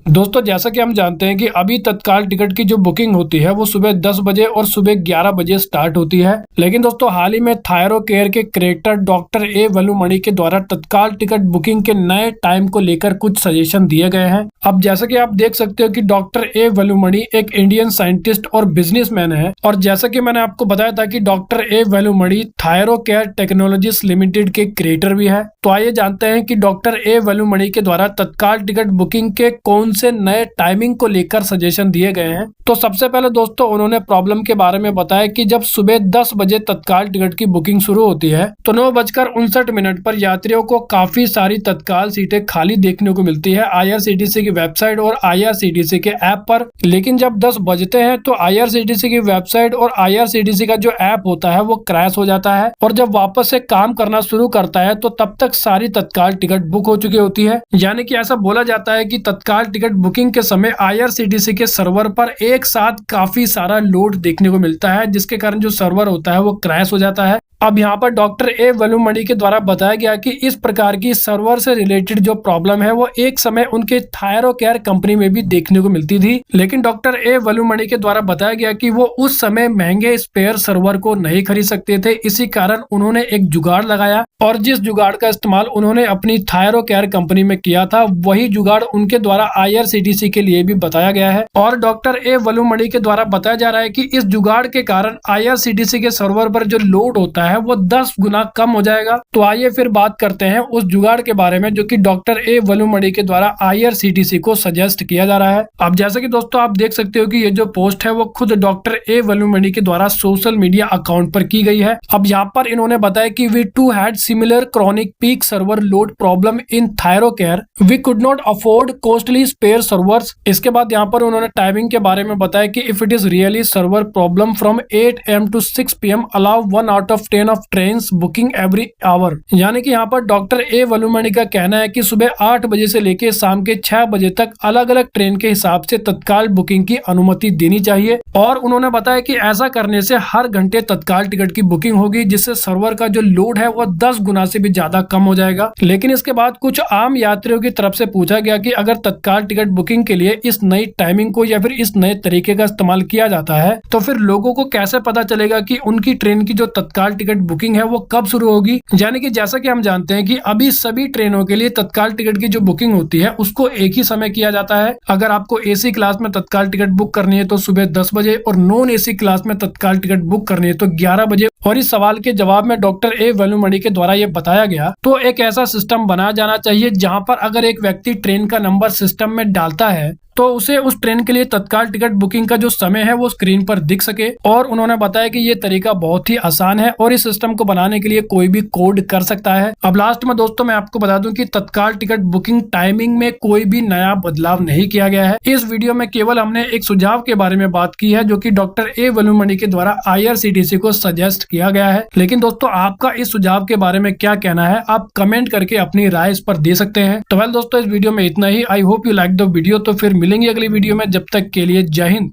दोस्तों जैसा कि हम जानते हैं कि अभी तत्काल टिकट की जो बुकिंग होती है वो सुबह 10 बजे और सुबह 11 बजे स्टार्ट होती है। लेकिन दोस्तों हाल ही में थायरो केयर के क्रिएटर डॉक्टर ए वलुमणि के द्वारा तत्काल टिकट बुकिंग के नए टाइम को लेकर कुछ सजेशन दिए गए हैं। अब जैसा कि आप देख सकते हो कि डॉक्टर ए वलुमणि एक इंडियन साइंटिस्ट और बिजनेसमैन है, और जैसा कि मैंने आपको बताया था कि doctor A Velumani Thyrocare Technologies Limited के क्रिएटर भी है। तो आइए जानते हैं कि डॉक्टर ए वलुमणि के द्वारा तत्काल टिकट बुकिंग के कौन से नए टाइमिंग को लेकर सजेशन दिए गए हैं। तो सबसे पहले दोस्तों उन्होंने प्रॉब्लम के बारे में बताया कि जब सुबह 10 बजे तत्काल टिकट की बुकिंग शुरू होती है तो 9:59 पर यात्रियों को काफी सारी तत्काल सीटें खाली देखने को मिलती है IRCTC की वेबसाइट और IRCTC के ऐप पर। लेकिन जब 10 बजते हैं तो IRCTC की वेबसाइट और IRCTC का जो ऐप होता है वो क्रैश हो जाता है, और जब वापस से काम करना शुरू करता है तो तब तक सारी तत्काल टिकट बुक हो चुकी होती है। यानी कि ऐसा बोला जाता है कि तत्काल टिकट बुकिंग के समय IRCTC के सर्वर पर एक साथ काफी सारा लोड देखने को मिलता है, जिसके कारण जो सर्वर होता है वो क्रैश हो जाता है। अब यहाँ पर डॉक्टर ए वलुमणि के द्वारा बताया गया कि इस प्रकार की सर्वर से रिलेटेड जो प्रॉब्लम है वो एक समय उनके थायरो केयर कंपनी में भी देखने को मिलती थी। लेकिन डॉक्टर ए वलुमणि के द्वारा बताया गया कि वो उस समय महंगे स्पेयर सर्वर को नहीं खरीद सकते थे, इसी कारण उन्होंने एक जुगाड़ लगाया, और जिस जुगाड़ का इस्तेमाल उन्होंने अपनी थायरो केयर कंपनी में किया था वही जुगाड़ उनके द्वारा IRCTC के लिए भी बताया गया है। और डॉक्टर ए वलुमणि के द्वारा बताया जा रहा है कि इस जुगाड़ के कारण IRCTC के सर्वर पर जो लोड होता है वो 10 गुना कम हो जाएगा। तो आइए फिर बात करते हैं उस जुगाड़ के बारे में जो कि डॉक्टर ए वलुमणि के द्वारा IRCTC को सजेस्ट किया जा रहा है। अब जैसे कि दोस्तों आप देख सकते हो कि ये जो पोस्ट है वो खुद डॉक्टर ए वलुमणि के द्वारा सोशल मीडिया अकाउंट पर की गई है। अब यहाँ पर इन्होंने बताया कि we too had similar chronic peak server load problem in Thyrocare, we could not afford costly spare servers. इसके बाद यहाँ पर उन्होंने टाइमिंग के बारे में बताया कि if it is really server problem from 8 AM to 6 PM allow 1 out of 10 of train booking every hour. यानी कि यहाँ पर डॉक्टर ए वलुमणि का कहना है कि सुबह 8 बजे से लेकर शाम के 6 बजे तक अलग अलग ट्रेन के हिसाब से तत्काल बुकिंग की अनुमति देनी चाहिए, और उन्होंने बताया कि ऐसा करने से हर घंटे तत्काल टिकट की बुकिंग होगी, जिससे सर्वर का जो लोड है वो 10 गुना से भी ज्यादा कम हो जाएगा। लेकिन इसके बाद कुछ आम यात्रियों की तरफ से पूछा गया कि अगर तत्काल टिकट बुकिंग के लिए इस नई टाइमिंग को या फिर इस नए तरीके का इस्तेमाल किया जाता है तो फिर लोगों को कैसे पता चलेगा कि उनकी ट्रेन की जो तत्काल टिकट बुकिंग है वो कब शुरू होगी। यानी कि जैसा कि हम जानते हैं कि अभी सभी ट्रेनों के लिए तत्काल टिकट की जो बुकिंग होती है उसको एक ही समय किया जाता है। अगर आपको AC क्लास में तत्काल टिकट बुक करनी है तो सुबह 10 बजे, और नॉन AC क्लास में तत्काल टिकट बुक करनी है तो 11 बजे। और इस सवाल के जवाब में डॉक्टर ए वलुमणि के द्वारा यह बताया गया तो एक ऐसा सिस्टम बनाया जाना चाहिए जहां पर अगर एक व्यक्ति ट्रेन का नंबर सिस्टम में डालता है तो उसे उस ट्रेन के लिए तत्काल टिकट बुकिंग का जो समय है वो स्क्रीन पर दिख सके। और उन्होंने बताया कि ये तरीका बहुत ही आसान है और इस सिस्टम को बनाने के लिए कोई भी कोड कर सकता है। अब लास्ट में दोस्तों मैं आपको बता दूं कि तत्काल टिकट बुकिंग टाइमिंग में कोई भी नया बदलाव नहीं किया गया है। इस वीडियो में केवल हमने एक सुझाव के बारे में बात की है जो कि डॉक्टर ए वलुमणि के द्वारा IRCTC को सजेस्ट किया गया है। लेकिन दोस्तों आपका इस सुझाव के बारे में क्या कहना है, आप कमेंट करके अपनी राय इस पर दे सकते हैं। तो वेल दोस्तों इस वीडियो में इतना ही। I hope you like the video. तो फिर मिलेंगे अगली वीडियो में, जब तक के लिए जय हिंद।